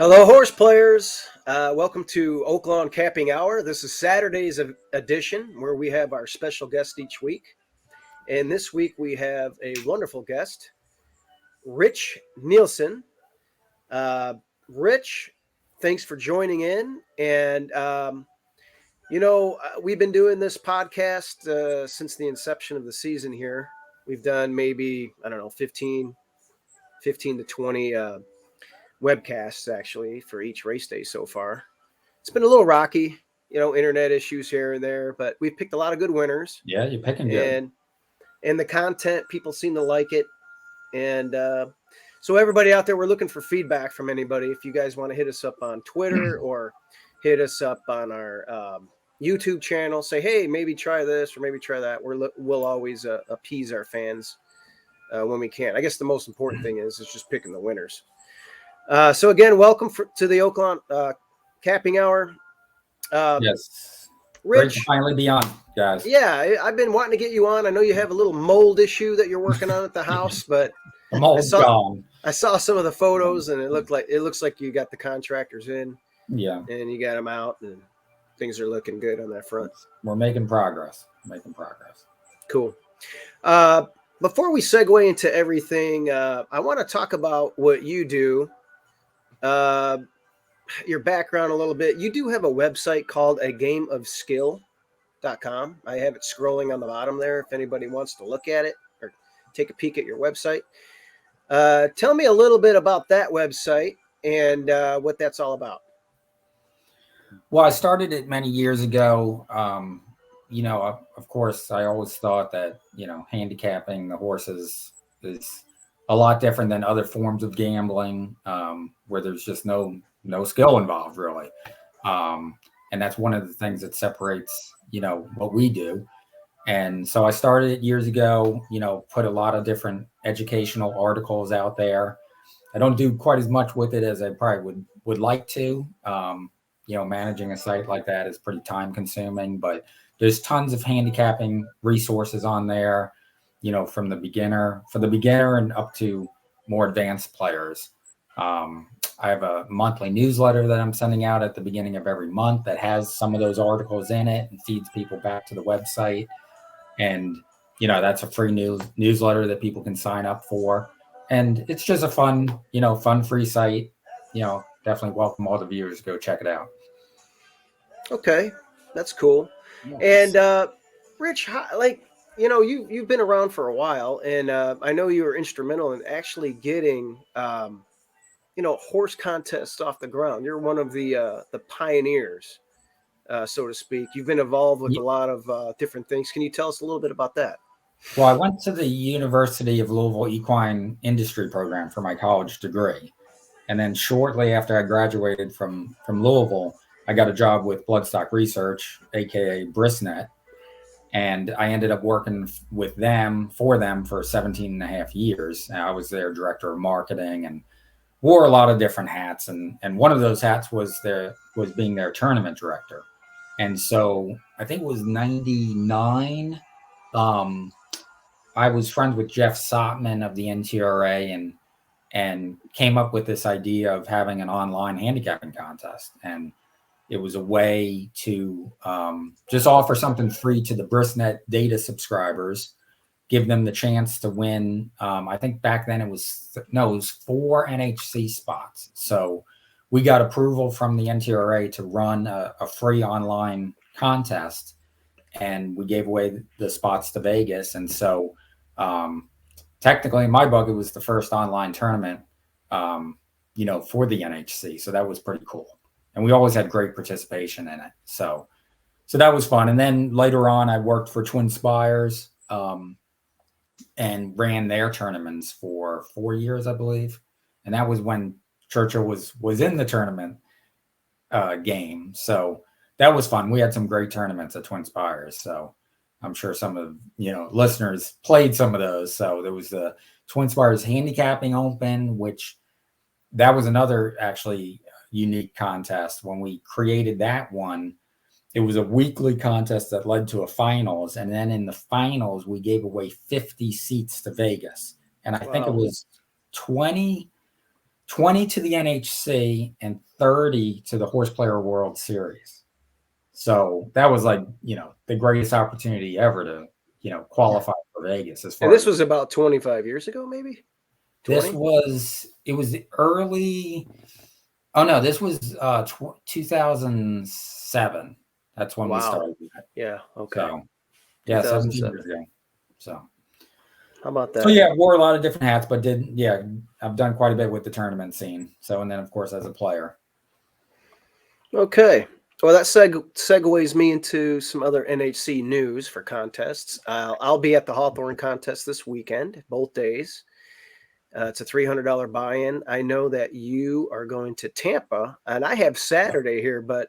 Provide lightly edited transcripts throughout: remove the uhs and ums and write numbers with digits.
Hello, horse players. Welcome to Oaklawn Capping Hour. This is Saturday's edition where we have our special guest each week. And this week we have a wonderful guest, Rich Nilsen. Uh, Rich, thanks for joining in. And, we've been doing this podcast since the inception of the season here. We've done maybe, 15 to 20 webcasts actually for each race day so far. It's been a little rocky, internet issues here and there, but we've picked a lot of good winners. Yeah, you're picking good. And the content, people seem to like it. And so everybody out there, we're looking for feedback from anybody. If you guys want to hit us up on Twitter or hit us up on our YouTube channel, say, hey, maybe try this or maybe try that. We'll always appease our fans when we can. I guess the most important thing is just picking the winners. So again, welcome to the Oaklawn Capping Hour. Yes, Rich, great to finally be on, guys. Yeah, I've been wanting to get you on. I know you have a little mold issue that you're working on at the house, but I saw some of the photos, and it looks like you got the contractors in. Yeah, and you got them out, and things are looking good on that front. We're making progress. Cool. Before we segue into everything, I want to talk about what you do. Your background a little bit. You do have a website called agameofskill.com. I have it scrolling on the bottom there if anybody wants to look at it or take a peek at your website. Tell me a little bit about that website and what that's all about. Well, I started it many years ago. Of course, I always thought that, handicapping the horses is a lot different than other forms of gambling, where there's just no skill involved, really. And that's one of the things that separates, what we do. And so I started it years ago, put a lot of different educational articles out there. I don't do quite as much with it as I probably would like to. Managing a site like that is pretty time consuming, but there's tons of handicapping resources on there, for the beginner and up to more advanced players. I have a monthly newsletter that I'm sending out at the beginning of every month that has some of those articles in it and feeds people back to the website. And, that's a free newsletter that people can sign up for. And it's just a fun free site. Definitely welcome all the viewers to go check it out. Okay, that's cool. Yes. And Rich, you've been around for a while, and I know you were instrumental in actually getting horse contests off the ground. You're one of the pioneers, so to speak. You've been involved with a lot of different things. Can you tell us a little bit about that? Well, I went to the University of Louisville Equine Industry program for my college degree. And then shortly after I graduated from Louisville, I got a job with Bloodstock Research, aka Brisnet. And I ended up working for them for 17 and a half years. I was their director of marketing and wore a lot of different hats. And one of those hats was being their tournament director. And so I think it was 99. I was friends with Jeff Sotman of the NTRA and came up with this idea of having an online handicapping contest. And it was a way to just offer something free to the Brisnet data subscribers, give them the chance to win. I think back then it was 4 NHC spots. So we got approval from the NTRA to run a free online contest, and we gave away the spots to Vegas. And so technically in my book, it was the first online tournament, for the NHC. So that was pretty cool. And we always had great participation in it. So that was fun. And then later on, I worked for Twin Spires and ran their tournaments for 4 years, I believe. And that was when Churchill was in the tournament game. So that was fun. We had some great tournaments at Twin Spires. So I'm sure some of listeners played some of those. So there was the Twin Spires Handicapping Open, which that was another actually unique contest. When we created that one, it was a weekly contest that led to a finals. And then in the finals, we gave away 50 seats to Vegas. And I think it was 20 20 to the NHC and 30 to the Horse Player World Series. So that was like, the greatest opportunity ever to, qualify for Vegas. And this was about 25 years ago, maybe? 20? It was the early, this was 2007. That's when we started. Yeah, okay. So, yeah, 17 years ago. So. How about that? So yeah, wore a lot of different hats, but I've done quite a bit with the tournament scene. So, and then of course as a player. Okay. Well, that segues me into some other NHC news for contests. I'll be at the Hawthorne contest this weekend, both days. It's a $300 buy-in. I know that you are going to Tampa, and I have Saturday here, but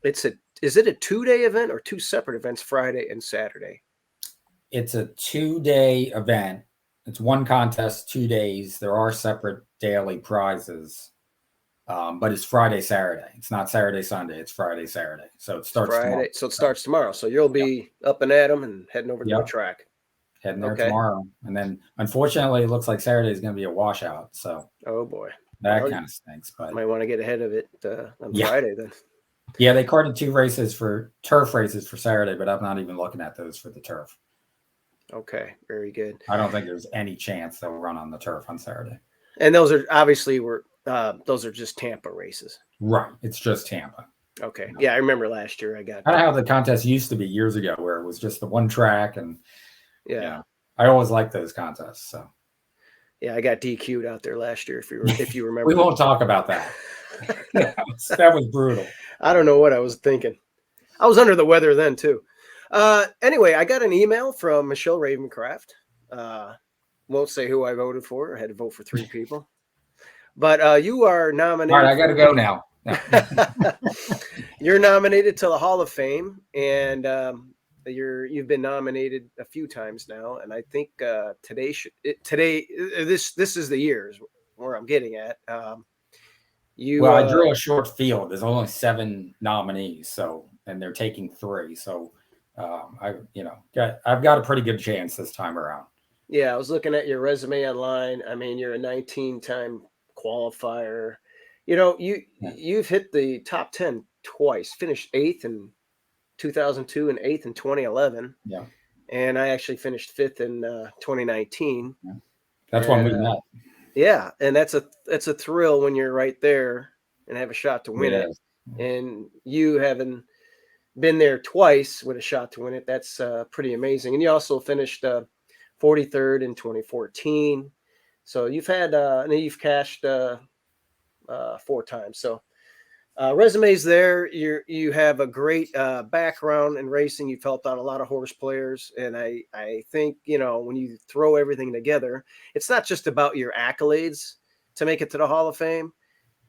is it a 2-day event or two separate events, Friday and Saturday? It's a 2-day event. It's one contest, 2 days. There are separate daily prizes, but it's Friday, Saturday. It's not Saturday, Sunday. It's Friday, Saturday. So it starts Friday. Tomorrow. So it starts tomorrow. So you'll be up and at them and heading over to the track. Heading there tomorrow. And then, unfortunately, it looks like Saturday is going to be a washout. So, oh boy, that kind of stinks. But might want to get ahead of it on Friday then. Yeah, they carded 2 races for turf races for Saturday, but I'm not even looking at those for the turf. Okay, very good. I don't think there's any chance they'll run on the turf on Saturday. And those are obviously those are just Tampa races. Right, it's just Tampa. Okay, yeah, I remember last year I got kind of how the contest used to be years ago, where it was just the one track, and yeah, I always liked those contests. So yeah, I got DQ'd out there last year. If you remember, we won't talk about that. That was brutal. I don't know what I was thinking. I was under the weather then too. Anyway, I got an email from Michelle Ravencraft. Won't say who I voted for. I had to vote for 3 people. But you are nominated. All right, I got to go now. You're nominated to the Hall of Fame, and you've been nominated a few times now. And I think this is the year is where I'm getting at. I drew a short field. There's only 7 nominees, and they're taking 3. So I've got a pretty good chance this time around. Yeah, I was looking at your resume online. I mean, you're a 19-time qualifier. You've hit the top 10 twice. Finished 8th in 2002 and 8th in 2011. Yeah, and I actually finished 5th in 2019. Yeah. That's when we met. Yeah, and that's a thrill when you're right there and have a shot to win it. And you having been there twice with a shot to win it, that's pretty amazing. And you also finished 43rd in 2014. So you've had and you've cashed 4 times. So resumes there. You have a great background in racing. You've helped out a lot of horse players, and I think when you throw everything together, it's not just about your accolades to make it to the Hall of Fame.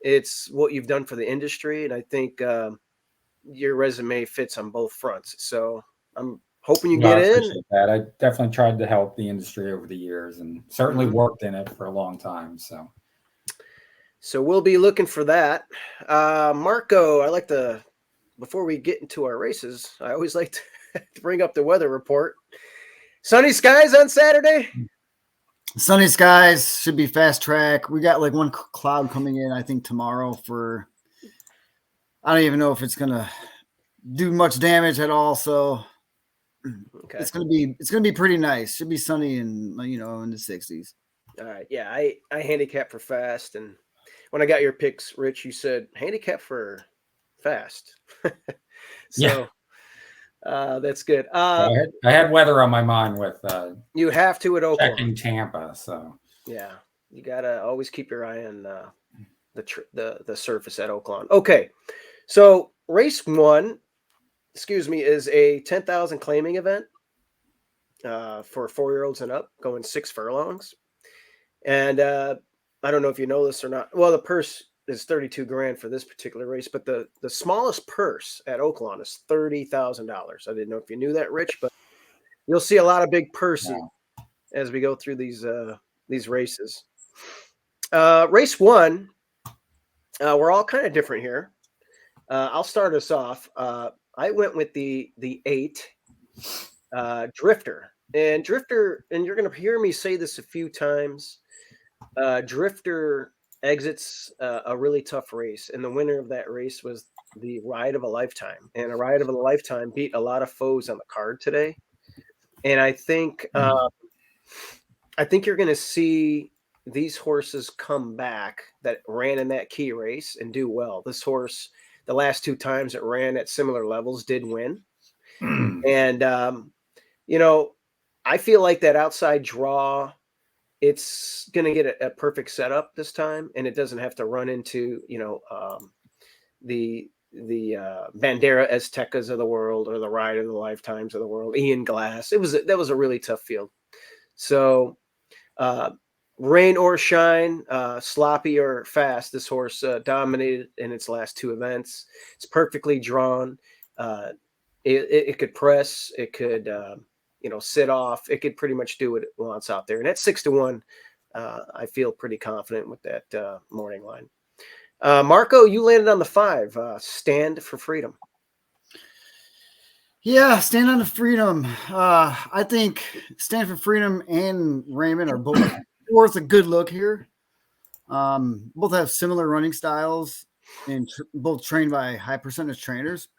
It's what you've done for the industry, and I think your resume fits on both fronts. So I'm hoping you get in. I appreciate that. I definitely tried to help the industry over the years, and certainly worked in it for a long time. So we'll be looking for that. Marco, before we get into our races, I always like to bring up the weather report. Sunny skies on Saturday? Sunny skies, should be fast track. We got like one cloud coming in, I think, tomorrow I don't even know if it's going to do much damage at all. So it's going to be pretty nice. Should be sunny and, in the 60s. All right. Yeah. I handicap for fast, and when I got your picks, Rich, you said handicap for fast. That's good. I had weather on my mind with you have to at Oaklawn. Checking Tampa. So yeah, you gotta always keep your eye on the surface at Oaklawn. Okay, so race 1, is a 10,000 claiming event for 4-year-olds and up, going 6 furlongs, and I don't know if you know this or not. Well, the purse is $32,000 for this particular race, but the smallest purse at Oaklawn is $30,000. I didn't know if you knew that, Rich, but you'll see a lot of big purses as we go through these races. Race 1, we're all kind of different here. I'll start us off. I went with the 8 Drifter, and you're going to hear me say this a few times. Drifter exits a really tough race, and the winner of that race was the Ride of a Lifetime. And a Ride of a Lifetime beat a lot of foes on the card today. And I think you're going to see these horses come back that ran in that key race and do well. This horse, the last two times it ran at similar levels, did win. And you know, I feel like that outside draw, it's going to get a perfect setup this time, and it doesn't have to run into, the Bandera Aztecas of the world or the Ride of the Lifetimes of the world, Ian Glass. That was a really tough field. So rain or shine, sloppy or fast, this horse dominated in its last two events. It's perfectly drawn. It could press. It could sit off. It could pretty much do what it wants out there. And at 6-1, I feel pretty confident with that morning line. Marco, you landed on the 5. Stand for Freedom. Yeah, Stand on the Freedom. I think Stand for Freedom and Raymond are both worth a good look here. Both have similar running styles and both trained by high percentage trainers.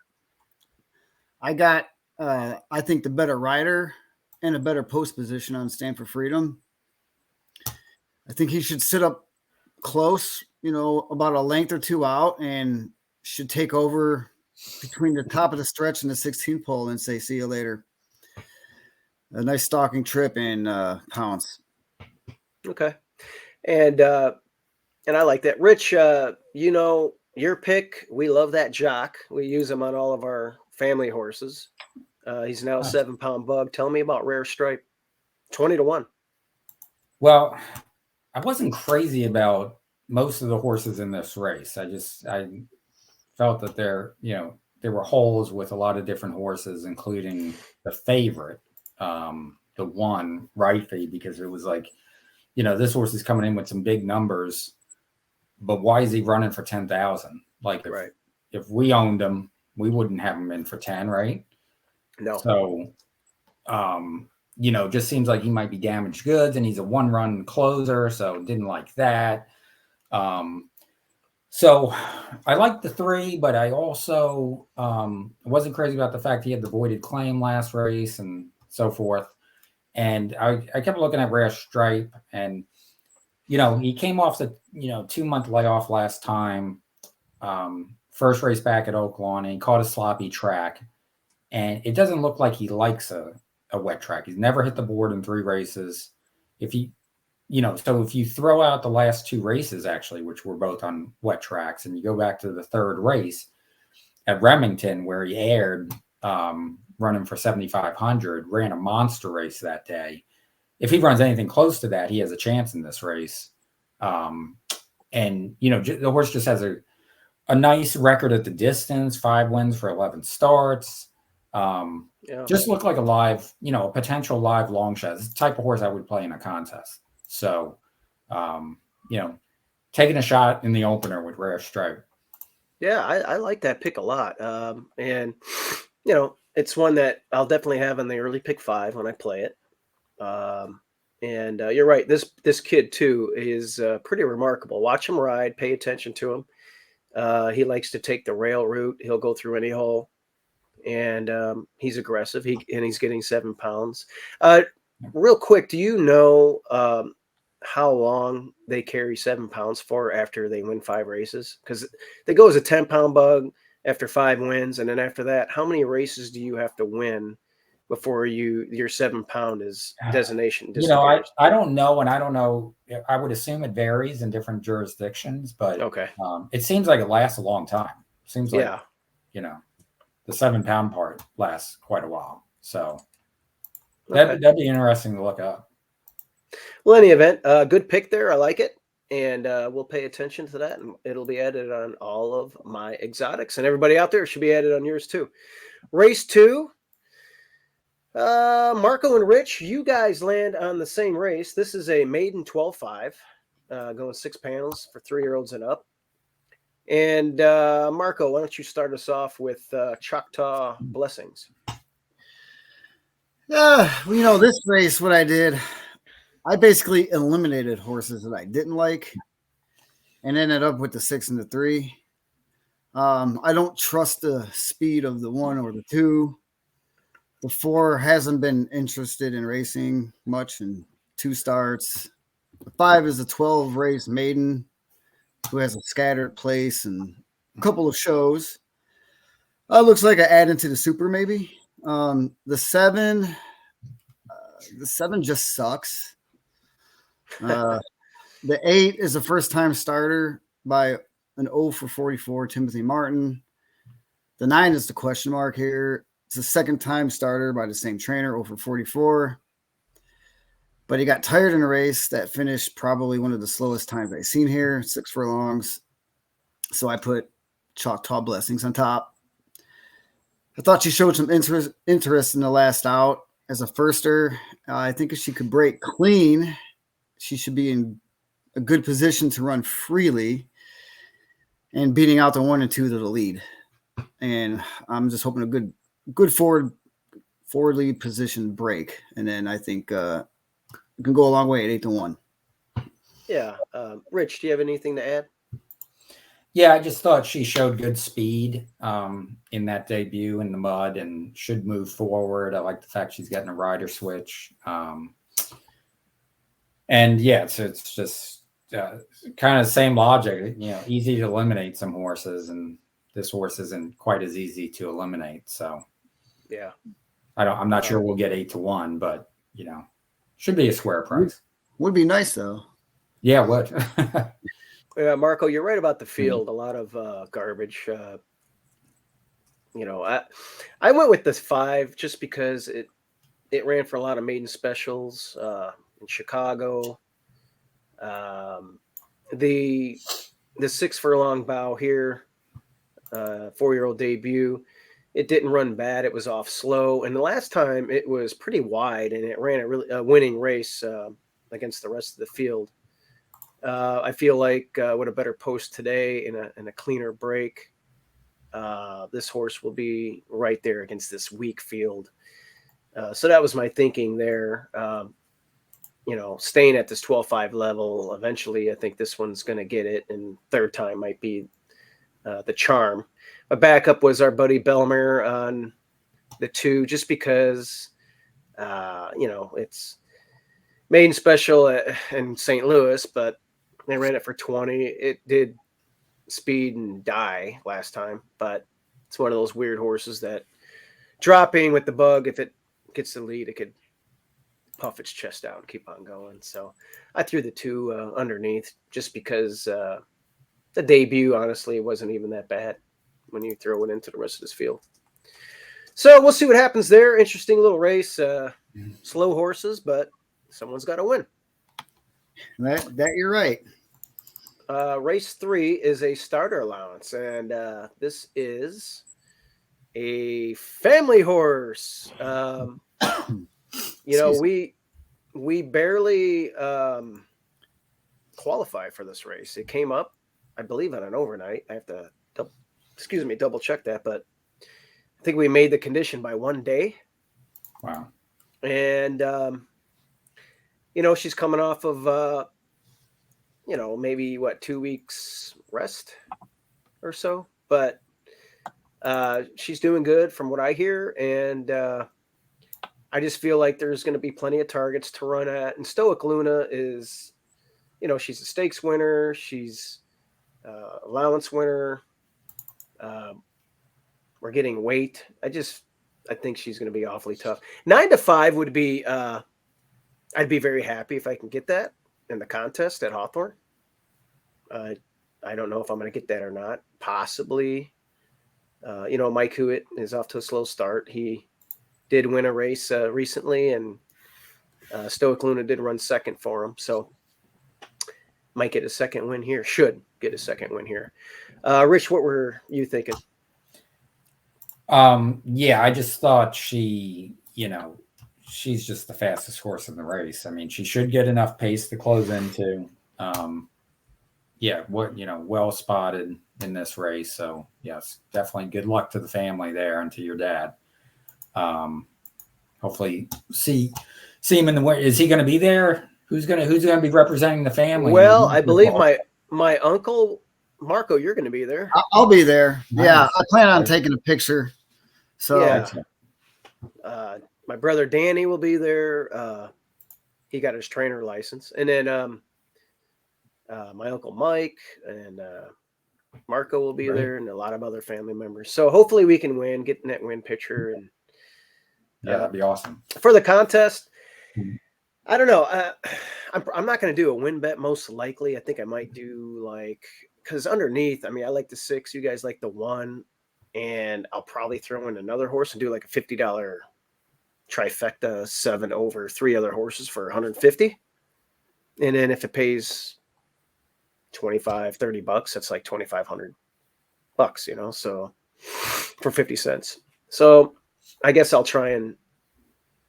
I got, I think, the better rider and a better post position on Stand for Freedom. I think he should sit up close, about a length or two out, and should take over between the top of the stretch and the 16th pole and say, see you later. A nice stalking trip and pounce. Okay. And I like that. Rich, your pick, we love that jock. We use him on all of our family horses. He's now a 7-pound bug. Tell me about Rare Stripe. 20-1. Well, I wasn't crazy about most of the horses in this race. I felt that there were holes with a lot of different horses, including the favorite, the one Rightfee, because it was like, this horse is coming in with some big numbers, but why is he running for 10,000? Like, if we owned him, we wouldn't have him in for 10, right? No. So, just seems like he might be damaged goods, and he's a one-run closer, so didn't like that. So I liked the 3, but I also wasn't crazy about the fact he had the voided claim last race and so forth. And I kept looking at Rare Stripe, and he came off the 2-month layoff last time, first race back at Oaklawn, and he caught a sloppy track, and it doesn't look like he likes a wet track. He's never hit the board in 3 races. So if you throw out the last 2 races, actually, which were both on wet tracks, and you go back to the 3rd race at Remington, where he aired, running for 7,500, ran a monster race that day. If he runs anything close to that, he has a chance in this race. And the horse just has a nice record at the distance, 5 wins for 11 starts. Just looked like a potential live long shot. It's the type of horse I would play in a contest. So, taking a shot in the opener with Rare Stripe. Yeah, I like that pick a lot. And, it's one that I'll definitely have in the early pick 5 when I play it. And you're right. This kid, too, is pretty remarkable. Watch him ride. Pay attention to him. He likes to take the rail route. He'll go through any hole. And he's aggressive. He's getting 7 pounds. Real quick, do you know how long they carry 7 pounds for after they win 5 races? Because they go as a 10-pound bug after 5 wins, and then after that, how many races do you have to win before your 7-pound is designation? I don't know, and I don't know. I would assume it varies in different jurisdictions, but okay, it seems like it lasts a long time. Seems like the 7-pound part lasts quite a while. So that'd be interesting to look up. Well, in any event, good pick there. I like it. And we'll pay attention to that. And it'll be added on all of my exotics. And everybody out there should be added on yours too. Race 2. Marco and Rich, you guys land on the same race. This is a maiden 12-5, going 6 panels for 3-year-olds and up. And Marco, why don't you start us off with Choctaw Blessings? This race, what I did, I basically eliminated horses that I didn't like. and ended up with the 6 and the 3. I don't trust the speed of the 1 or the 2. The 4 hasn't been interested in racing much in 2 starts. The 5 is a 12 race maiden who has a scattered place and a couple of shows. Looks like an add into the super maybe. The 7 just sucks. The 8 is a first time starter by an 0 for 44 Timothy Martin. The 9 is the question mark here. It's a second time starter by the same trainer, 0 for 44. But he got tired in a race that finished probably one of the slowest times I've seen here, 6 furlongs. So I put Choctaw Blessings on top. I thought she showed some interest in the last out as a firster. I think if she could break clean, she should be in a good position to run freely and beating out the 1 and 2 to the lead. And I'm just hoping a good forwardly positioned break. And then I think it can go a long way at 8-1. Yeah. Rich, do you have anything to add? Yeah, I just thought she showed good speed in that debut in the mud and should move forward. I like the fact she's getting a rider switch. And yeah, it's just kind of the same logic, easy to eliminate some horses, and this horse isn't quite as easy to eliminate. So yeah, I'm not sure we'll get 8-1, but should be a square price. Would be nice though. Yeah, what? Yeah, Marco, you're right about the field. A lot of garbage. I went with this 5 just because it ran for a lot of maiden specials in Chicago. The 6 furlong bow here, 4-year-old debut. It didn't run bad. It was off slow, and the last time it was pretty wide, and it ran a winning race against the rest of the field. I feel like with a better post today and a cleaner break, this horse will be right there against this weak field. So that was my thinking there. Staying at this 12.5 level, eventually I think this one's going to get it, and third time might be the charm. My backup was our buddy Belmer on the 2, just because, it's maiden special in St. Louis, but they ran it for 20. It did speed and die last time, but it's one of those weird horses that dropping with the bug, if it gets the lead, it could puff its chest out and keep on going. So I threw the 2 underneath just because the debut, honestly, wasn't even that bad when you throw it into the rest of this field. So we'll see what happens there. Interesting little race. Slow horses, but someone's got to win. That you're right. Race 3 is a starter allowance, and this is a family horse. We barely qualify for this race. It came up, I believe, on an overnight. I have to double check that, but I think we made the condition by 1 day. Wow. And she's coming off of maybe 2 weeks rest or so, but she's doing good from what I hear. And I just feel like there's going to be plenty of targets to run at. And Stoic Luna is, she's a stakes winner. She's allowance winner. We're getting weight. I think she's going to be awfully tough. 9-5 would be, I'd be very happy if I can get that in the contest at Hawthorne. I don't know if I'm going to get that or not. Possibly. Mike Hewitt is off to a slow start. He did win a race recently, and Stoic Luna did run second for him. So might get a second win here. Should get a second win here. Rich, what were you thinking? Yeah, I just thought she's just the fastest horse in the race. I mean, she should get enough pace to close into. Well spotted in this race. So yes, definitely good luck to the family there and to your dad. Hopefully see him in the way. Is he going to be there? Who's going to be representing the family? Well, I believe my uncle Marco, you're going to be there. I'll be there. Nice. Yeah, I plan on taking a picture. So yeah. My brother Danny will be there. He got his trainer license, and then my uncle Mike and Marco will be there, and a lot of other family members. So hopefully we can win, get in that win picture, and yeah, that'd be awesome. for the contest. Mhm. I don't know. I'm not going to do a win bet most likely. I think I might do because underneath, I mean, I like the 6, you guys like the 1, and I'll probably throw in another horse and do like a $50 trifecta 7 over 3 other horses for 150. And then if it pays 25, $30, that's like $2,500, so for 50 cents. So I guess I'll try and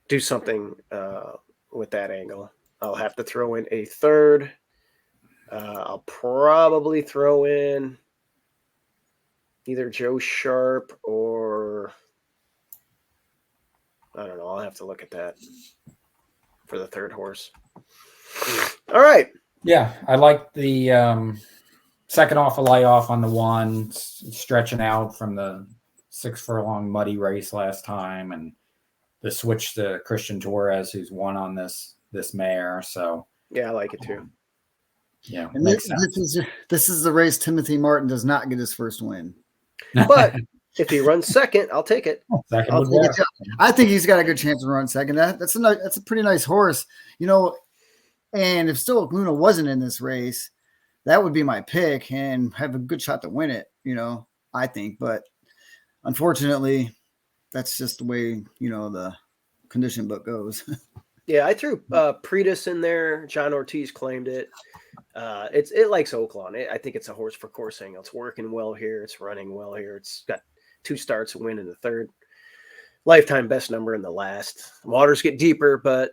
do something with that angle. I'll have to throw in a third. I'll probably throw in either Joe Sharp or I don't know. I'll have to look at that for the third horse. All right. Yeah, I like the second off a layoff on the 1, stretching out from the 6 furlong muddy race last time, and the switch to Christian Torres, who's won on this mare. So yeah, I like it too. Yeah, and makes sense. This is the race Timothy Martin does not get his first win. But if he runs second, I'll take it. Second I'll would take work. it. I think he's got a good chance to run second. That's a pretty nice horse, And if Stoic Luna wasn't in this race, that would be my pick and have a good shot to win it. I think, but unfortunately, that's just the way the condition book goes. Yeah, I threw Pretus in there. John Ortiz claimed it. It likes Oaklawn. I think it's a horse for coursing. It's working well here. It's running well here. It's got 2 starts, a win in the third. Lifetime best number in the last. Waters get deeper, but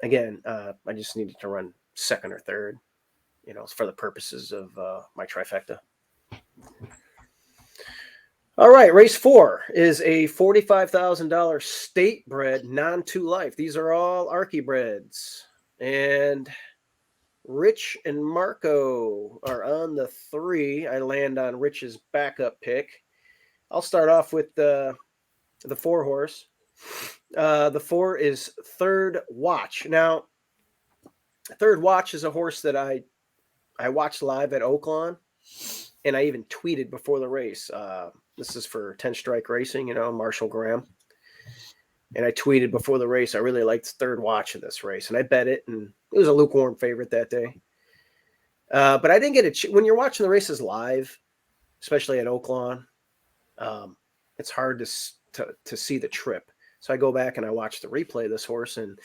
again, I just needed to run second or third, for the purposes of my trifecta. All right, race 4 is a $45,000 state bred non-2 life. These are all Archie breds, and Rich and Marco are on the 3. I land on Rich's backup pick. I'll start off with the 4 horse. The 4 is Third Watch. Now, Third Watch is a horse that I watched live at Oaklawn, and I even tweeted before the race. This is for 10 Strike Racing, Marshall Graham. And I tweeted before the race, I really liked Third Watch in this race. And I bet it, and it was a lukewarm favorite that day. But I didn't get when you're watching the races live, especially at Oaklawn, it's hard to see the trip. So I go back and I watch the replay of this horse, and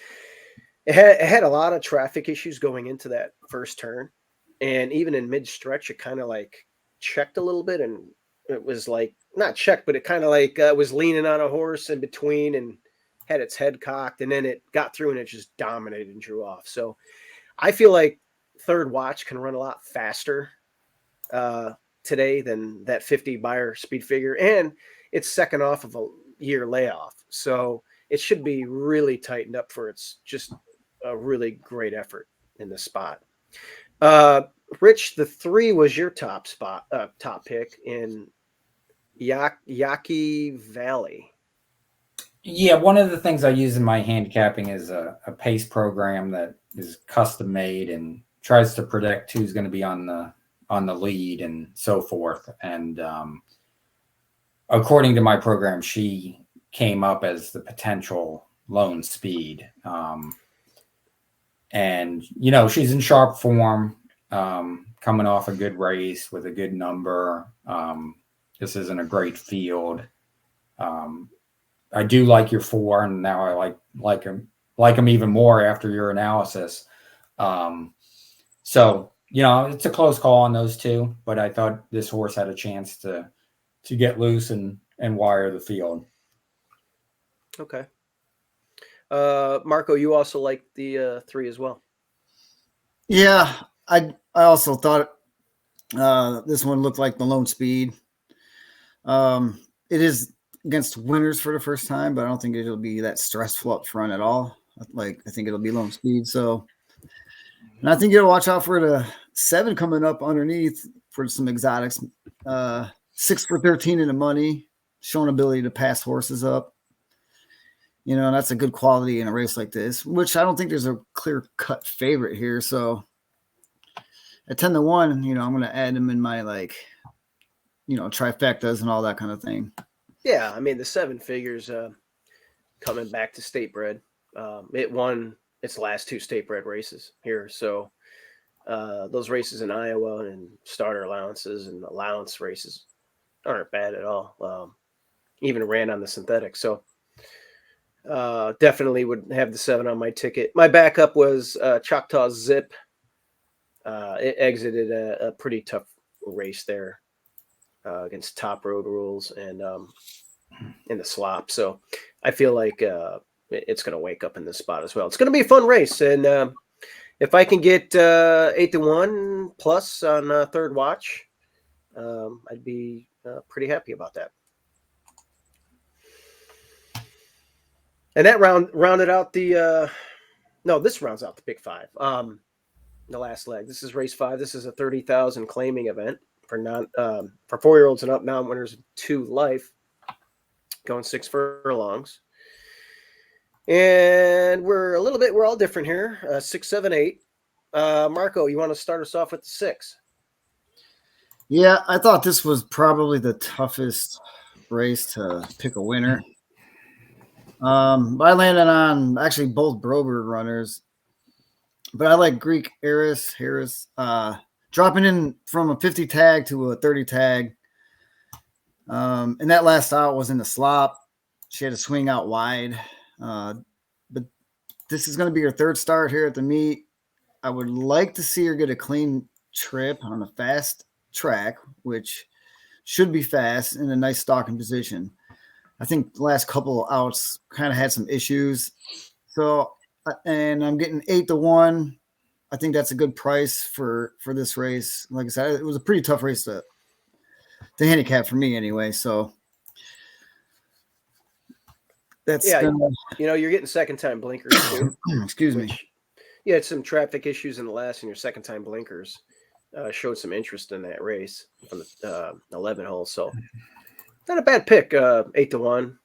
it had a lot of traffic issues going into that first turn. And even in mid-stretch, it kind of checked a little bit, and it was not checked, but it kind of was leaning on a horse in between and had its head cocked, and then it got through and it just dominated and drew off. So I feel like Third Watch can run a lot faster today than that 50 buyer speed figure, and it's second off of a year layoff. So it should be really tightened up for its just a really great effort in this spot. Rich, the 3 was your top pick in Yaqui Valley. Yeah, one of the things I use in my handicapping is a pace program that is custom made and tries to predict who's going to be on the lead and so forth. And according to my program, she came up as the potential lone speed. And she's in sharp form, coming off a good race with a good number. This isn't a great field. I do like your 4, and now I like him even more after your analysis. So it's a close call on those 2, but I thought this horse had a chance to get loose and wire the field. Okay. Marco, you also like the 3 as well. Yeah, I also thought this one looked like the lone speed. It is against winners for the first time, but I don't think it'll be that stressful up front at all. I think it'll be lone speed. So, and I think you'll watch out for 7 coming up underneath for some exotics. 6 for 13 in the money, showing ability to pass horses up. You know, that's a good quality in a race like this, which I don't think there's a clear-cut favorite here. So at 10-1, you know, I'm going to add them in my, like, you know, trifectas and all that kind of thing. Yeah, I mean, the 7 figures coming back to state bred. It won its last 2 state bred races here. So those races in Iowa and starter allowances and allowance races aren't bad at all. Even ran on the synthetic. So definitely would have the 7 on my ticket. My backup was Choctaw Zip. It exited a pretty tough race there against Top Road Rules and in the slop. So I feel like it's going to wake up in this spot as well. It's going to be a fun race. And if I can get 8-1 plus on third watch, I'd be pretty happy about that. And that rounded out the this rounds out the big 5. The last leg. This is race 5. This is a 30,000 claiming event for 4-year-olds and up, non-winners of 2 life, going 6 furlongs. And we're all different here. 6, 7, 8. Marco, you want to start us off with the 6? Yeah, I thought this was probably the toughest race to pick a winner. But I landed on actually both Broberg runners. But I like Greek Harris, dropping in from a 50 tag to a 30 tag. And that last out was in the slop. She had to swing out wide. But this is going to be her 3rd start here at the meet. I would like to see her get a clean trip on a fast track, which should be fast in a nice stalking position. I think the last couple outs kind of had some issues. So, and I'm getting 8-1. I think that's a good price for this race. Like I said, it was a pretty tough race to handicap for me anyway. So that's you're getting second time blinkers too. Excuse me. You had some traffic issues in the last, and your second time blinkers showed some interest in that race from the 11 hole. So not a bad pick. 8-1.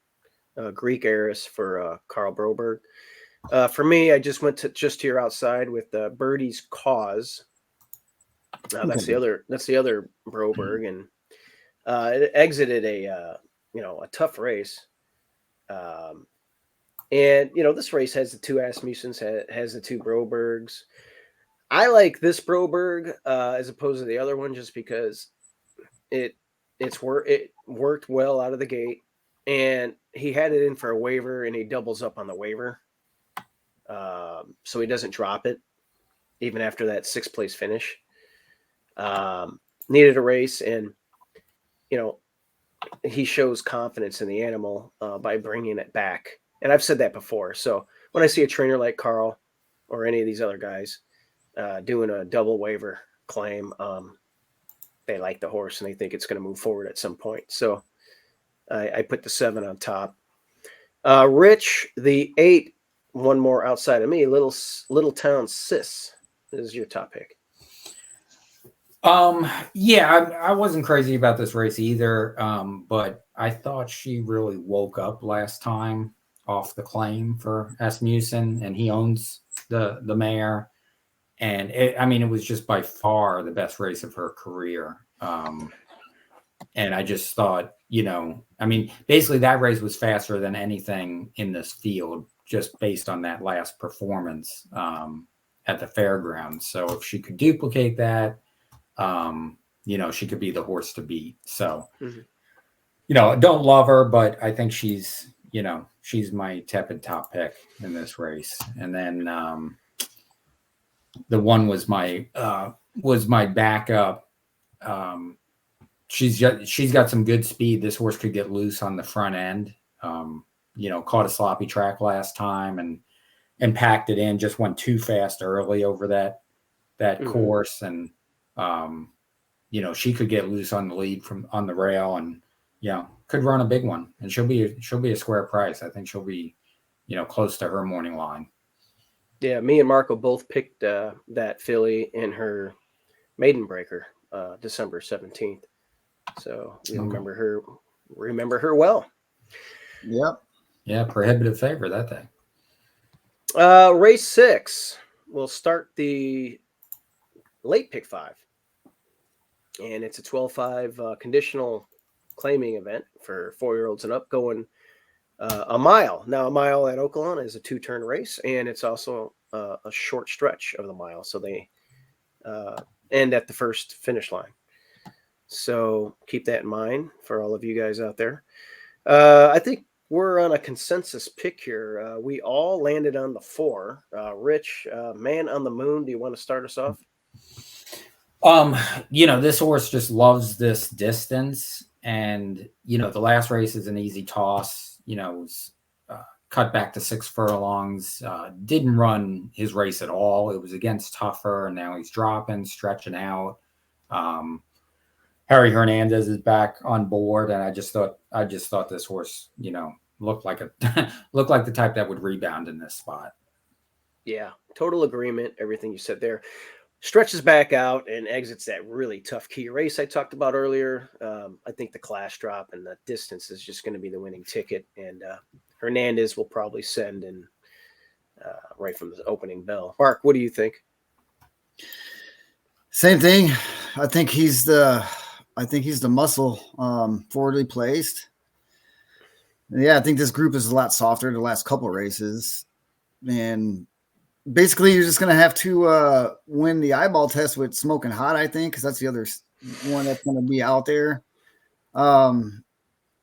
Greek heiress for Carl Broberg. For me, I just went to just here outside with Birdie's Cause. That's the other Broberg, and it exited a tough race. And this race has the 2 Asmussens, has the 2 Brobergs. I like this Broberg as opposed to the other one just because it worked well out of the gate, and he had it in for a waiver, and he doubles up on the waiver. So he doesn't drop it even after that 6th place finish. Needed a race, and he shows confidence in the animal by bringing it back. And I've said that before. So when I see a trainer like Carl or any of these other guys doing a double waiver claim, they like the horse and they think it's going to move forward at some point. So I put the 7 on top. Rich, the 8, one more outside of me, Little Town Sis is your top pick. Yeah, I wasn't crazy about this race either. But I thought she really woke up last time off the claim for Asmussen, and he owns the mare. And it was just by far the best race of her career. And I just thought, basically that race was faster than anything in this field, just based on that last performance at the fairgrounds. So if she could duplicate that, she could be the horse to beat. So, don't love her, but I think she's my tepid top pick in this race. And then the one was my backup. She's got some good speed. This horse could get loose on the front end. Caught a sloppy track last time and packed it in. Just went too fast early over that course, and she could get loose on the lead on the rail, and could run a big one. And she'll be a square price. I think she'll be close to her morning line. Yeah, me and Marco both picked that filly in her Maiden Breaker, December 17th. So we remember her well. Yep. Yeah, prohibitive favor that day. Race 6 will start the late pick 5. And it's a 12.5 conditional claiming event for 4-year-olds and up, going a mile. Now, a mile at Oaklawn is a 2-turn race, and it's also a short stretch of the mile. So they end at the first finish line. So keep that in mind for all of you guys out there. I think we're on a consensus pick here. We all landed on the 4. Rich, Man on the Moon, do you want to start us off? This horse just loves this distance, and the last race is an easy toss. It was cut back to 6 furlongs. Didn't run his race at all. It was against Tougher, and now he's dropping, stretching out. Harry Hernandez is back on board, and I just thought this horse, looked like the type that would rebound in this spot. Yeah, total agreement. Everything you said there. Stretches back out and exits that really tough key race I talked about earlier. I think the class drop and the distance is just going to be the winning ticket, and Hernandez will probably send in right from the opening bell. Mark, what do you think? Same thing. I think he's the muscle, forwardly placed. Yeah, I think this group is a lot softer the last couple races, and basically you're just going to have to win the eyeball test with Smoking Hot, I think, because that's the other one that's going to be out there. And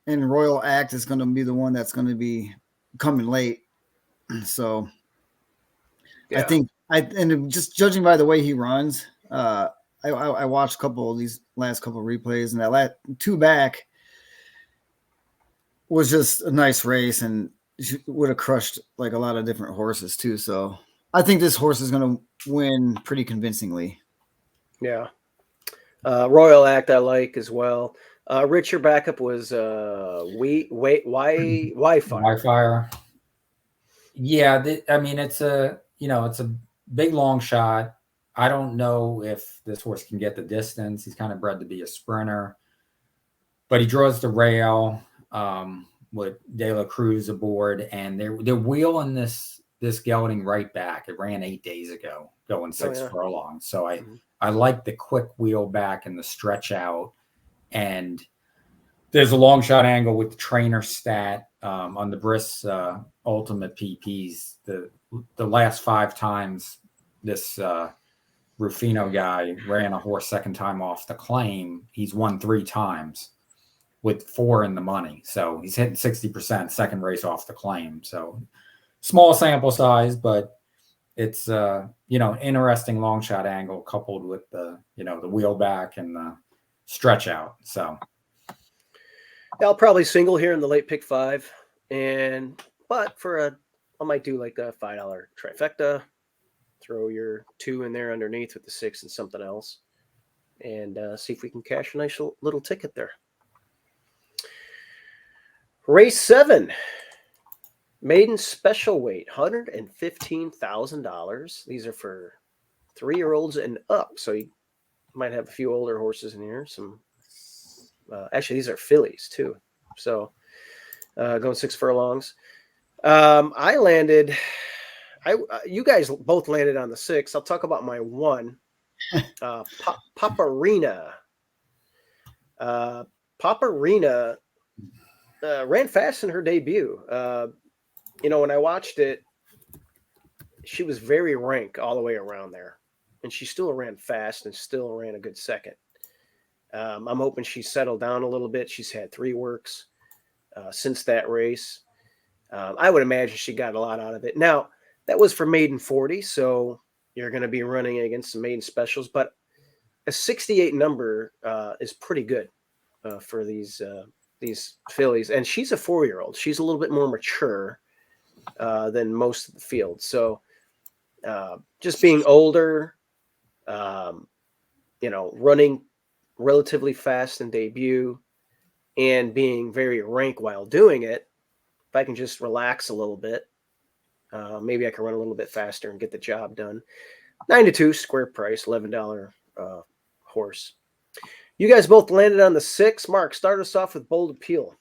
Royal Act is going to be the one that's going to be coming late. So yeah. I think and just judging by the way he runs, I watched a couple of these last couple of replays, and that 2 back was just a nice race, and would have crushed like a lot of different horses too. So I think this horse is going to win pretty convincingly. Yeah. Royal Act I like as well. Rich, your backup was Wi-Fi. Yeah, it's a big long shot. I don't know if this horse can get the distance. He's kind of bred to be a sprinter, but he draws the rail with De La Cruz aboard, and they're wheeling this gelding right back. It ran 8 days ago, going 6 furlongs. So I like the quick wheel back and the stretch out, and there's a long shot angle with the trainer stat on the Briss Ultimate PPs. The last 5 times this Rufino guy ran a horse second time off the claim, he's won 3 times with 4 in the money. So he's hitting 60% second race off the claim. So small sample size, but it's interesting long shot angle coupled with the the wheel back and the stretch out. So I'll probably single here in the late pick 5, but I might do like a $5 trifecta. Throw your 2 in there underneath with the 6 and something else, and see if we can cash a nice little ticket there. Race 7, maiden special weight, $115,000. These are for 3-year-olds and up, so you might have a few older horses in here. Some actually, these are fillies too. So going 6 furlongs. You guys both landed on the 6. I'll talk about my 1. Paparina. Paparina ran fast in her debut. When I watched it, she was very rank all the way around there, and she still ran fast and still ran a good second. I'm hoping she settled down a little bit. She's had 3 works since that race. I would imagine she got a lot out of it. Now, that was for maiden 40, so you're going to be running against some maiden specials, but a 68 number is pretty good for these fillies. And she's a 4-year-old. She's a little bit more mature than most of the field. So just being older, running relatively fast in debut and being very rank while doing it, if I can just relax a little bit, maybe I can run a little bit faster and get the job done. 9-2 square price, $11 horse. You guys both landed on the 6. Mark, start us off with Bold Appeal.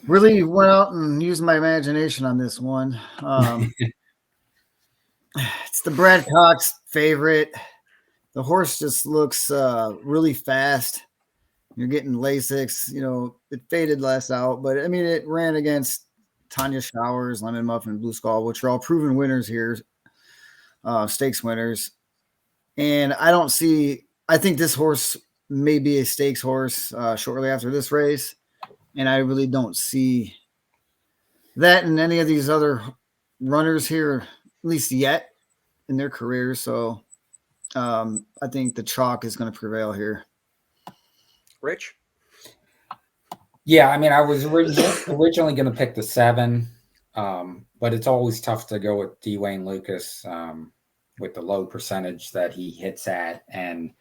Really went out and used my imagination on this one. It's the Brad Cox favorite. The horse just looks really fast. You're getting Lasix. It faded last out, but I mean, it ran against Tanya Showers, Lemon Muffin, Blue Skull, which are all proven winners here, stakes winners. And I think this horse may be a stakes horse shortly after this race. And I really don't see that in any of these other runners here, at least yet in their careers. So I think the chalk is going to prevail here. Rich? Yeah, I mean, I was originally going to pick the 7, but it's always tough to go with Dwayne Lucas with the low percentage that he hits at. And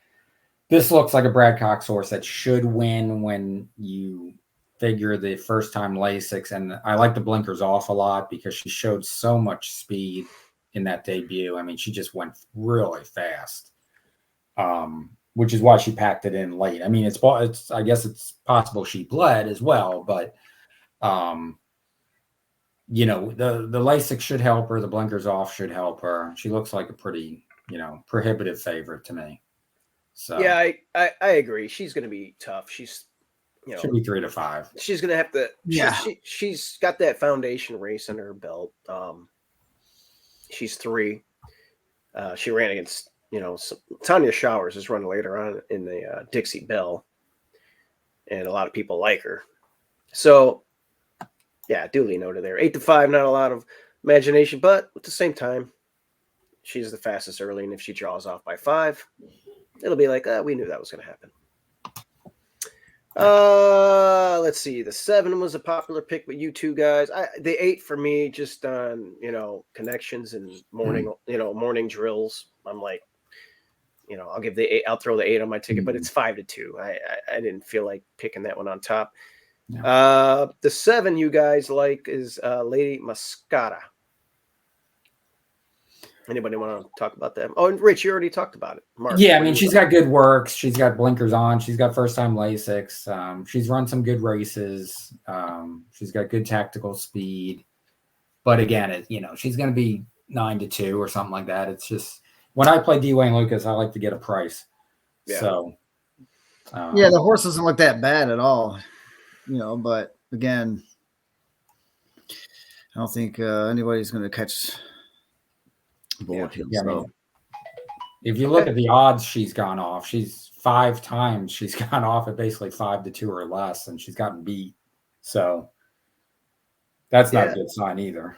this looks like a Brad Cox horse that should win when you figure the first time Lasix. And I like the blinkers off a lot because she showed so much speed in that debut. I mean, she just went really fast, which is why she packed it in late. I mean, I guess it's possible she bled as well, but the Lasix should help her. The blinkers off should help her. She looks like a pretty, prohibitive favorite to me. So yeah, I agree. She's going to be tough. She's, should be 3 to 5. She's going to have to. Yeah. She's got that foundation race under her belt. She's 3. She ran against, Tanya Showers is run later on in the Dixie Belle, and a lot of people like her. So, yeah, duly noted there. 8 to 5, not a lot of imagination, but at the same time, she's the fastest early, and if she draws off by 5, it'll be like, we knew that was going to happen. Let's see. The 7 was a popular pick with you two guys. The 8 for me, just on connections and morning drills. I'm like, I'll give the 8. I'll throw the 8 on my ticket, but it's 5 to 2. I didn't feel like picking that one on top. No. The 7 you guys like is Lady Mascata. Anybody want to talk about that? Oh, and Rich, you already talked about it. Mark, yeah, I mean, she's got good works. She's got blinkers on. She's got first-time Lasix. She's run some good races. She's got good tactical speed. But again, she's going to be 9 to 2 or something like that. It's just when I play Dwayne Lucas, I like to get a price. Yeah. So, the horse doesn't look that bad at all. But again, I don't think anybody's going to catch. Yeah, I mean, if you look at the odds she's gone off, she's 5 times she's gone off at basically 5 to 2 or less, and she's gotten beat. So that's not a good sign either.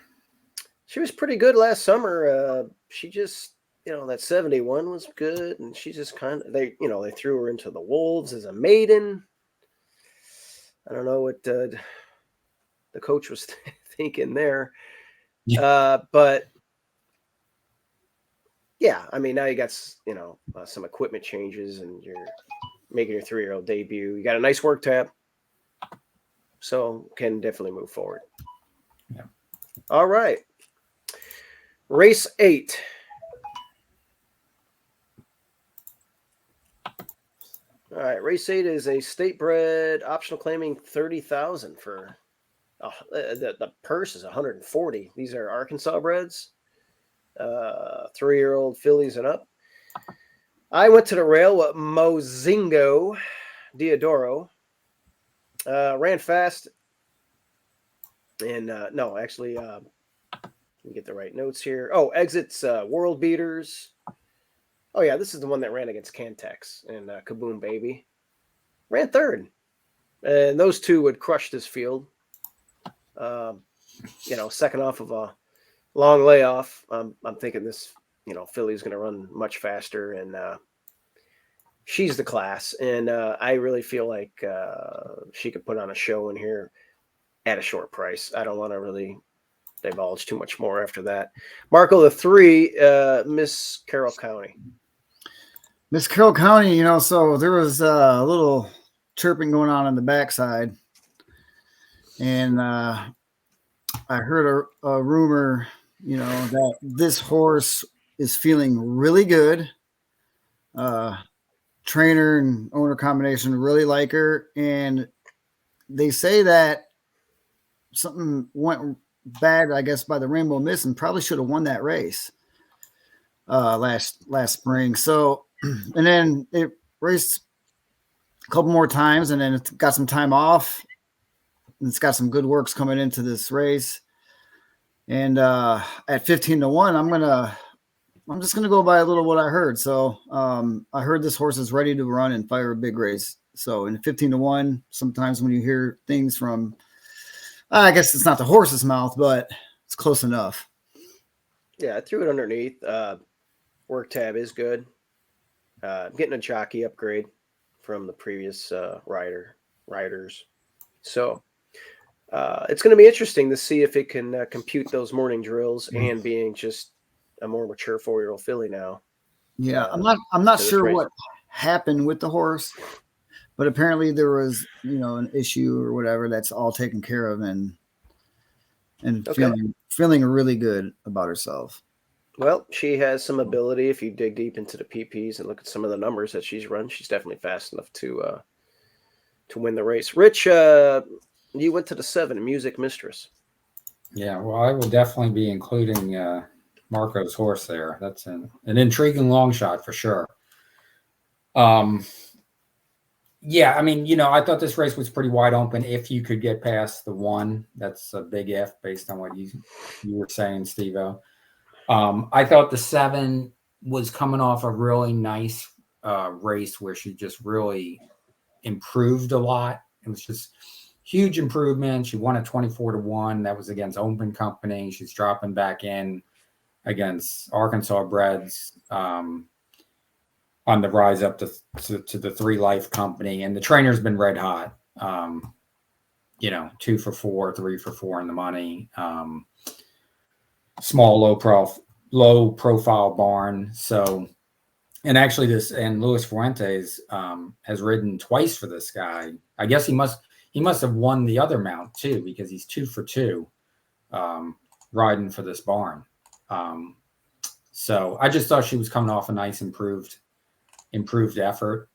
She was pretty good last summer. She just, that 71 was good, and she just they threw her into the wolves as a maiden. I don't know what the coach was thinking there, but. Yeah, I mean, now you got, some equipment changes and you're making your 3-year-old debut. You got a nice work tab, so can definitely move forward. Yeah. All right. Race 8. All right, race 8 is a state bred optional claiming $30,000 for the purse is $140. These are Arkansas breds. 3-year-old fillies and up. I went to the rail with Mozingo Diodoro. Ran fast. And let me get the right notes here. Oh, exits World Beaters. Oh, yeah, this is the one that ran against Cantex and Kaboom Baby. Ran 3rd. And those two would crush this field. Second off of a long layoff. I'm thinking this, filly's going to run much faster, and she's the class. And I really feel like she could put on a show in here at a short price. I don't want to really divulge too much more after that. Marco, the 3, Miss Carroll County. Miss Carroll County, so there was a little chirping going on the backside. And I heard a rumor, that this horse is feeling really good. trainer and owner combination really like her, and they say that something went bad, I guess, by the Rainbow Mist, and probably should have won that race last spring. So, and then it raced a couple more times, and then it got some time off. And it's got some good works coming into this race. And at 15-1, I'm just gonna go by a little what I heard. So I heard this horse is ready to run and fire a big race. So in 15-1, sometimes when you hear things from, I guess it's not the horse's mouth, but it's close enough. Yeah, I threw it underneath. Work tab is good. I'm getting a jockey upgrade from the previous riders. So it's going to be interesting to see if it can compute those morning drills and being just a more mature 4-year-old filly now. Yeah, I'm not sure what happened with the horse, but apparently there was, an issue or whatever that's all taken care of, and okay. feeling really good about herself. Well, she has some ability. If you dig deep into the PPs and look at some of the numbers that she's run, she's definitely fast enough to win the race. Rich, you went to the 7, Music Mistress. Yeah, well, I will definitely be including Marco's horse there. That's an intriguing long shot for sure. Yeah, I mean, I thought this race was pretty wide open if you could get past the 1. That's a big if based on what you were saying, Steve-O. I thought the 7 was coming off a really nice race where she just really improved a lot. It was just huge improvement. She won at 24-1. That was against Open Company. She's dropping back in against Arkansas Breds on the rise up to the 3 Life Company. And the trainer's been red hot. 2 for 4, 3 for 4 in the money. Small, low profile barn. So, and actually Luis Fuentes has ridden twice for this guy. I guess he must have won the other mount too, because he's 2 for 2 riding for this barn. So I just thought she was coming off a nice improved effort.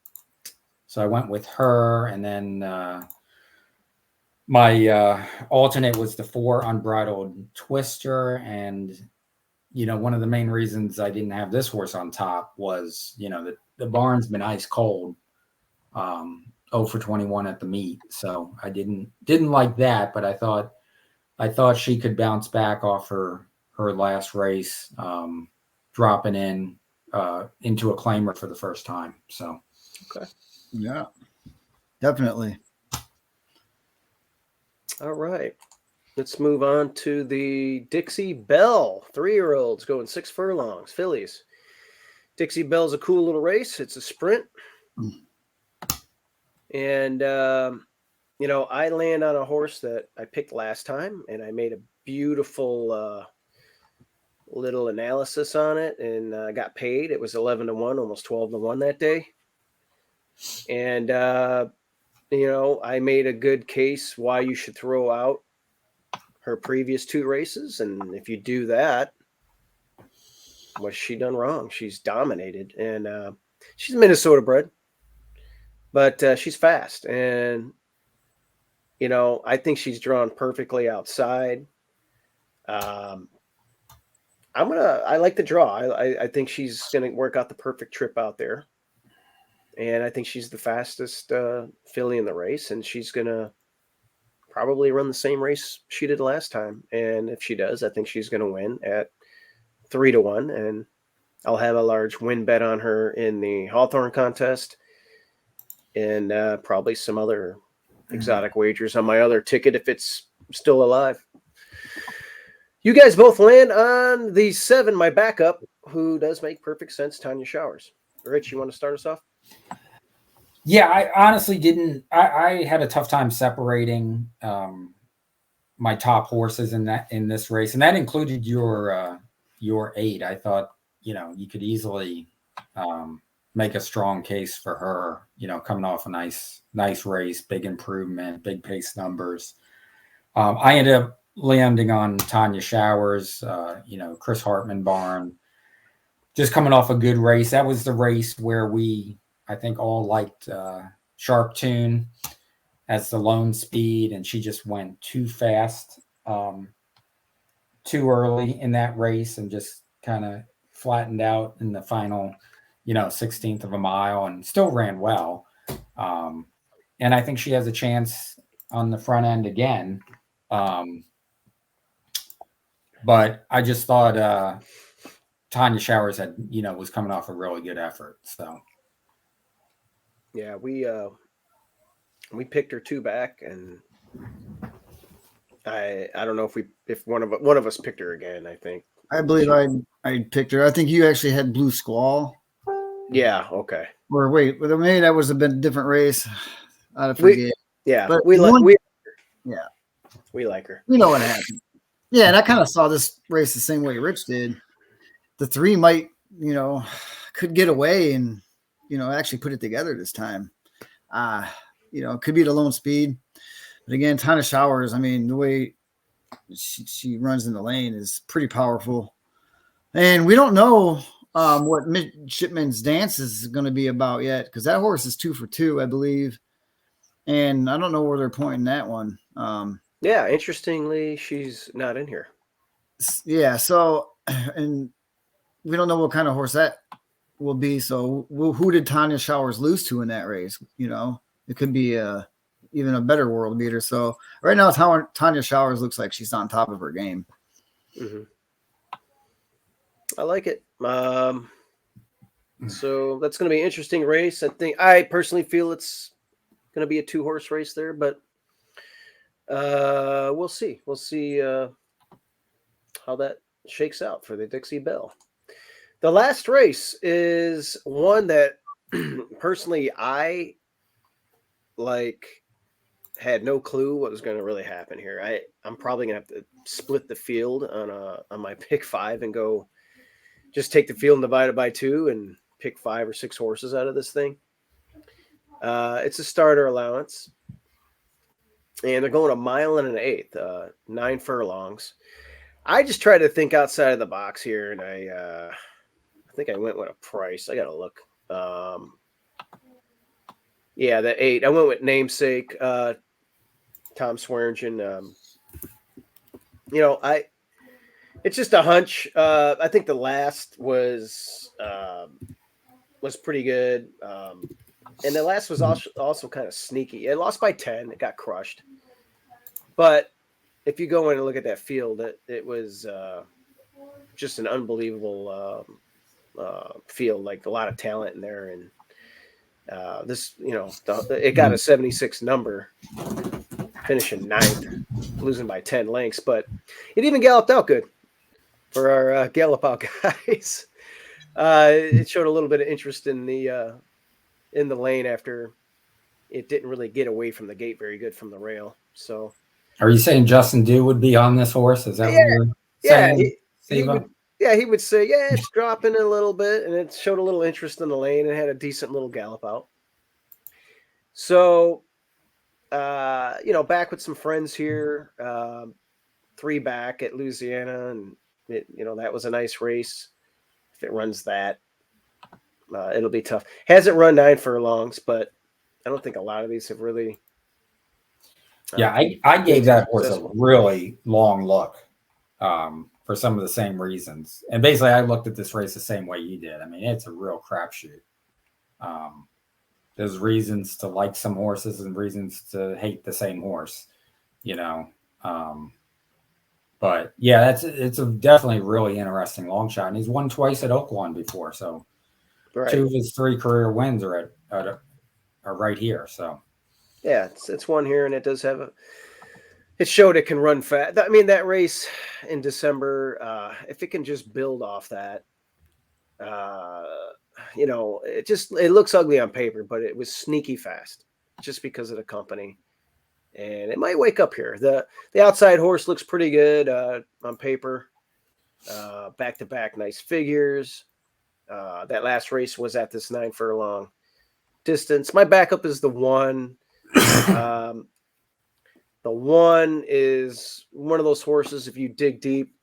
So I went with her, and then my alternate was the 4 Unbridled Twister. And one of the main reasons I didn't have this horse on top was the barn's been ice cold, 0 for 21 at the meet. So I didn't like that, but I thought she could bounce back off her last race, dropping into a claimer for the first time. So okay, yeah, definitely. All right, let's move on to the Dixie Belle 3-year-olds going 6 furlongs, fillies. Dixie Belle's a cool little race. It's a sprint. And, I land on a horse that I picked last time, and I made a beautiful little analysis on it, and I got paid. It was 11-1, almost 12-1 that day. And, I made a good case why you should throw out her previous 2 races. And if you do that, what's she done wrong? She's dominated, and she's Minnesota bred, but she's fast. And, I think she's drawn perfectly outside. I like the draw. I think she's going to work out the perfect trip out there. And I think she's the fastest filly in the race, and she's going to probably run the same race she did last time. And if she does, I think she's going to win at 3-1. And I'll have a large win bet on her in the Hawthorne contest, and probably some other exotic wagers on my other ticket if it's still alive. You guys both land on the 7, my backup, who does make perfect sense, Tanya Showers. Rich, you want to start us off? Yeah, I honestly didn't. I had a tough time separating my top horses in this race, and that included your 8. I thought you could easily make a strong case for her. Coming off a nice race, big improvement, big pace numbers. I ended up landing on Tanya Showers. Chris Hartman barn. just coming off a good race. That was the race where I think all liked Sharp Tune as the lone speed, and she just went too fast, too early in that race, and just kind of flattened out in the final, 16th of a mile, and still ran well. And I think she has a chance on the front end again. But I just thought Tanya Showers was coming off a really good effort. So yeah, we picked her 2 back, and I don't know if one of us picked her again. I think I believe I picked her. I think you actually had Blue Squall. Yeah. Okay. Or wait, maybe that was a bit different race. I forget. But we like her. We know what happened. Yeah, and I kind of saw this race the same way Rich did. The 3 might, could get away and, actually put it together this time. It could be the lone speed. But again, Tana Showers, I mean, the way she runs in the lane is pretty powerful. And we don't know what Midshipman's Dance is going to be about yet, because that horse is 2 for 2, I believe. And I don't know where they're pointing that one. Yeah, interestingly, she's not in here. Yeah, so, and we don't know what kind of horse that will be. So who did Tanya Showers lose to in that race? It could be even a better world beater. So right now, Tanya Showers looks like she's on top of her game. Mm-hmm. I like it. So that's going to be an interesting race. I personally feel it's going to be a 2-horse race there, but we'll see. We'll see how that shakes out for the Dixie Belle. The last race is one that personally I had no clue what was going to really happen here. I'm probably going to have to split the field on my pick 5 and go just take the field and divide it by 2 and pick 5 or 6 horses out of this thing. It's a starter allowance, and they're going 1 mile and 1/8, 9 furlongs. I just try to think outside of the box here, and I think I went with a price. I got to look. Yeah, the 8. I went with Namesake, Tom Swearingen. It's just a hunch. I think the last was pretty good. And the last was also kind of sneaky. It lost by 10. It got crushed. But if you go in and look at that field, it was just an unbelievable field, like a lot of talent in there. And it got a 76 number, finishing 9th, losing by 10 lengths. But it even galloped out good for our gallop out guys. It showed a little bit of interest in the lane after it didn't really get away from the gate very good from the rail. So, are you saying Justin Dew would be on this horse? Is that what you're saying? He would say, it's dropping a little bit, and it showed a little interest in the lane and had a decent little gallop out. So, back with some friends here, 3 back at Louisiana, and that was a nice race. If it runs that, it'll be tough. Hasn't run 9 furlongs, but I don't think a lot of these have really. I gave that horse a really long look for some of the same reasons. And basically, I looked at this race the same way you did. I mean, it's a real crapshoot. There's reasons to like some horses and reasons to hate the same horse, But yeah, it's a definitely really interesting long shot. And he's won twice at Oaklawn before, so right. 2 of his 3 career wins are right here. So yeah, it's one here, and it does have it showed it can run fast. I mean, that race in December, if it can just build off that, it looks ugly on paper, but it was sneaky fast just because of the company. And it might wake up here. The outside horse looks pretty good on paper. Back-to-back nice figures. That last race was at this 9 furlong distance. My backup is the 1. The 1 is one of those horses, if you dig deep,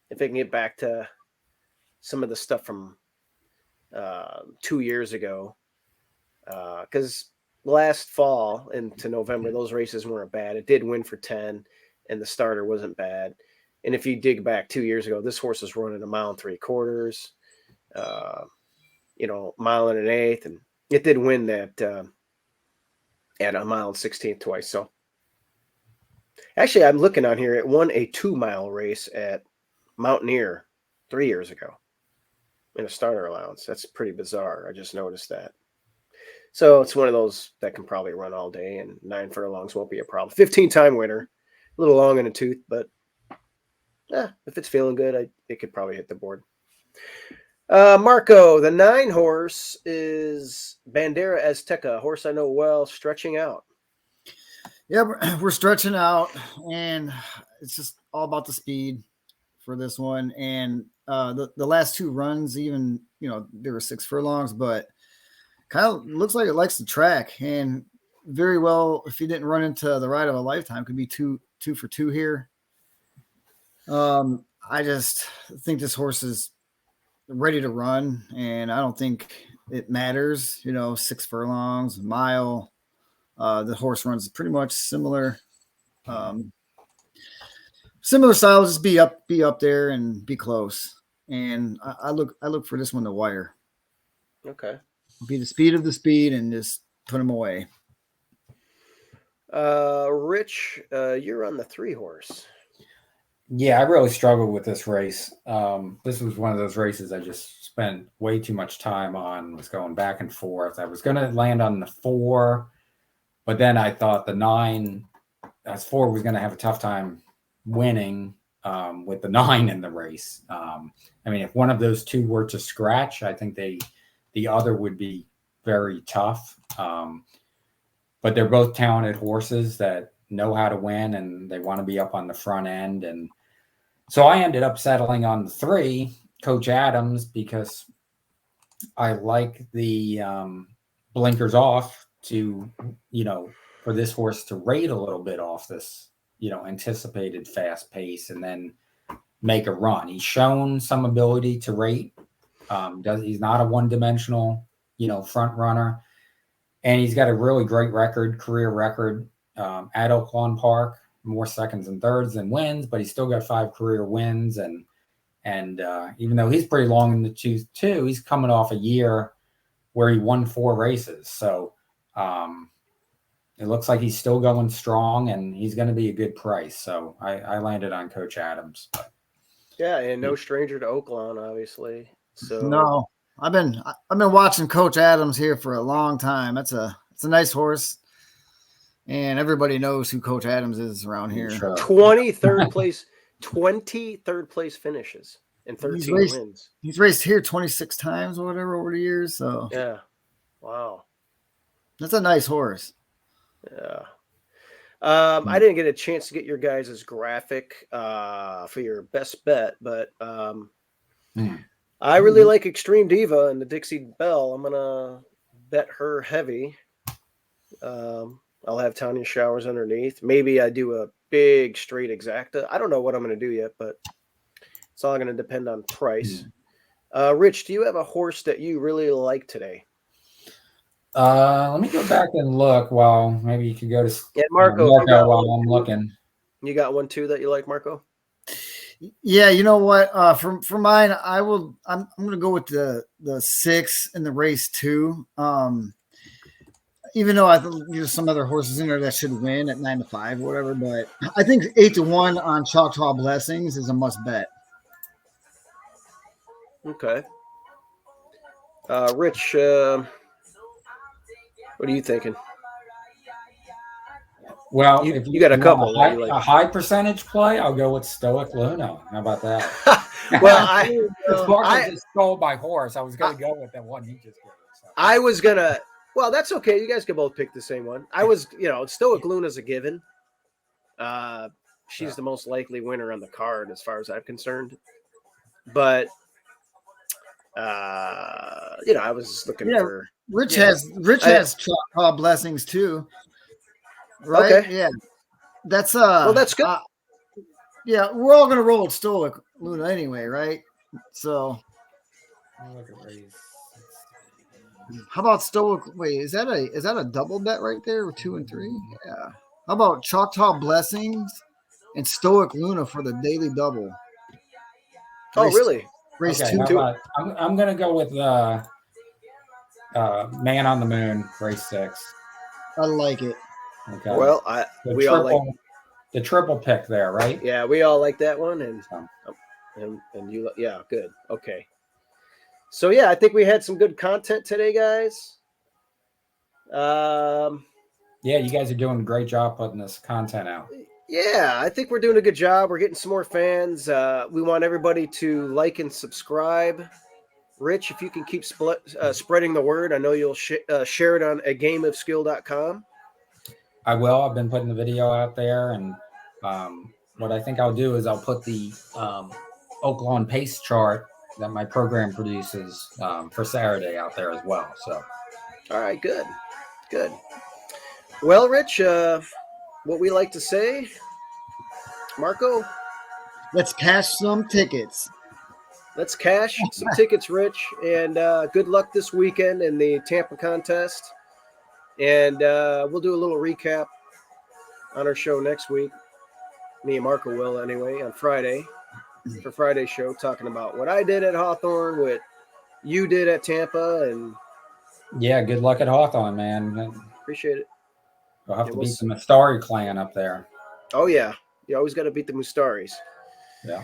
if it can get back to some of the stuff from 2 years ago, because last fall into November, those races weren't bad. It did win for 10, and the starter wasn't bad. And if you dig back 2 years ago, this horse was running a mile and 3/4, mile and an eighth, and it did win that at a mile and 16th twice. So actually, I'm looking on here. It won a 2-mile race at Mountaineer 3 years ago in a starter allowance. That's pretty bizarre. I just noticed that. So it's one of those that can probably run all day, and 9 furlongs won't be a problem. 15-time winner, a little long in the tooth, but if it's feeling good, it could probably hit the board. Marco, the 9 horse is Bandera Azteca, a horse I know well, stretching out. Yeah, we're stretching out, and it's just all about the speed for this one. And the last 2 runs, even, there were 6 furlongs, but kind of looks like it likes the track. And very well, if he didn't run into the ride of a lifetime, could be 2 for 2 here. I just think this horse is ready to run, and I don't think it matters, 6 furlongs, a mile. The horse runs pretty much similar style. Just be up there and be close. And I look for this one to wire. Okay. Be the speed of the speed and just put him away. Rich, you're on the 3 horse. Yeah, I really struggled with this race. This was one of those races I just spent way too much time on, was going back and forth. I was going to land on the 4, but then I thought the 9, as 4 was going to have a tough time winning with the 9 in the race. If one of those 2 were to scratch, I think the other would be very tough. But they're both talented horses that know how to win, and they want to be up on the front end. And so I ended up settling on the 3, Coach Adams, because I like the blinkers off to, for this horse to rate a little bit off this, anticipated fast pace and then make a run. He's shown some ability to rate. He's not a one-dimensional, front runner. And he's got a really great career record at Oaklawn Park, more seconds and thirds than wins, but he's still got 5 career wins. And even though he's pretty long in the tooth too, he's coming off a year where he won 4 races. So it looks like he's still going strong, and he's going to be a good price. So I landed on Coach Adams. Yeah, and no stranger to Oaklawn, obviously. So no, I've been watching Coach Adams here for a long time. It's a nice horse, and everybody knows who Coach Adams is around here. Sure. 23rd place finishes and 13 wins. He's raced here 26 times or whatever over the years. So yeah, wow, that's a nice horse. Yeah. I didn't get a chance to get your guys' graphic for your best bet, but I really like Extreme Diva and the Dixie Belle. I'm gonna bet her heavy. I'll have Tanya Showers underneath. Maybe I do a big straight exacta. I don't know what I'm gonna do yet, but it's all gonna depend on price. Rich, do you have a horse that you really like today? Let me go back and look. Well, maybe you could go to Marco while I'm looking. You got one too that you like, Marco? Yeah, you know what? For mine, I'm gonna go with the 6 in the race 2. Even though I think there's some other horses in there that should win at 9-5 or whatever, but I think 8-1 on Choctaw Blessings is a must bet. Okay. Rich, what are you thinking? Well, if you got a couple, a high percentage play, I'll go with Stoic Luna. How about that? Well, I just stole my horse. I was going to go with that one he just gave. So. I was gonna. Well, that's okay. You guys can both pick the same one. I was, Stoic Luna's a given. She's the most likely winner on the card, as far as I'm concerned. But I was looking for. Rich has Choctaw Blessings too, right? Okay. Yeah, that's well, that's good. Yeah, we're all gonna roll with Stoic Luna anyway, right? So, How about Stoic? Wait, is that a double bet right there? 2 and 3? Yeah. How about Choctaw Blessings and Stoic Luna for the daily double? Oh, really? Race Okay, 2. how about I'm gonna go with Man on the Moon, race 6. I like it. Okay. Well, we all like. The triple pick there, right? Yeah, we all like that one, and So, and you, yeah, good. Okay. So yeah, I think we had some good content today, guys. yeah, you guys are doing a great job putting this content out. Yeah, I think we're doing a good job. We're getting some more fans. We want everybody to like and subscribe. Rich, if you can keep spreading the word, I know you'll share it on agameofskill.com. I will. I've been putting the video out there, and what I think I'll do is I'll put the Oaklawn pace chart that my program produces for Saturday out there as well. So, all right, good. Well, Rich, what we like to say, Marco, let's cash some tickets. Let's cash some tickets, Rich, and good luck this weekend in the Tampa contest. And we'll do a little recap on our show next week. Me and Marco will, anyway, on Friday for Friday's show, talking about what I did at Hawthorne, what you did at Tampa, and yeah, good luck at Hawthorne, man. Appreciate it. We'll have to beat the Mustari clan up there. Oh yeah, you always got to beat the Mustaris. Yeah.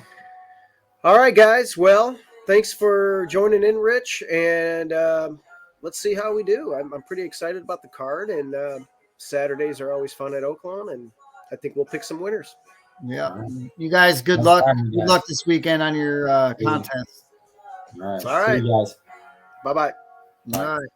All right, guys. Well, thanks for joining in, Rich, and let's see how we do. I'm pretty excited about the card, and Saturdays are always fun at Oaklawn, and I think we'll pick some winners. Yeah, you guys, good luck. Good luck this weekend on your contest. All right. All right. See you guys. Bye-bye. All right.